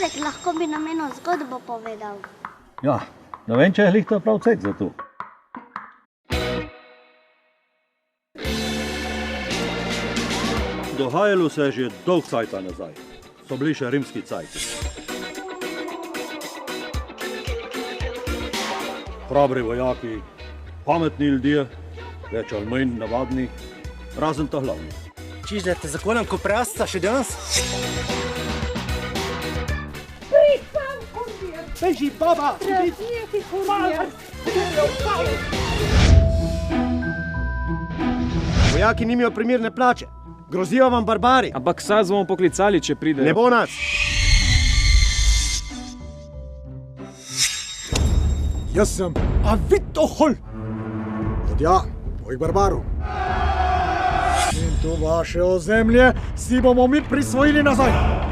Dedek, lahko bi nam eno zgodbo povedal. Ja, ne vem, če je lihto prav cet za to. Dogajalo se je že dolg cajta nazaj. So bili še rimski cajti. Hrabri vojaki, pametni ljudje, več ali manj navadni, razen ta glavni. Čižljate zakonom, ko prasta še danes? Beži, baba! Vojaki nimajo primerne plače. Grozijo vam barbari. Ampak saj bomo poklicali, če pride. Ne bo nas. Jaz sem Avitohol. Vodja tvojih barbarov. In to vaše ozemlje si bomo mi prisvojili nazaj.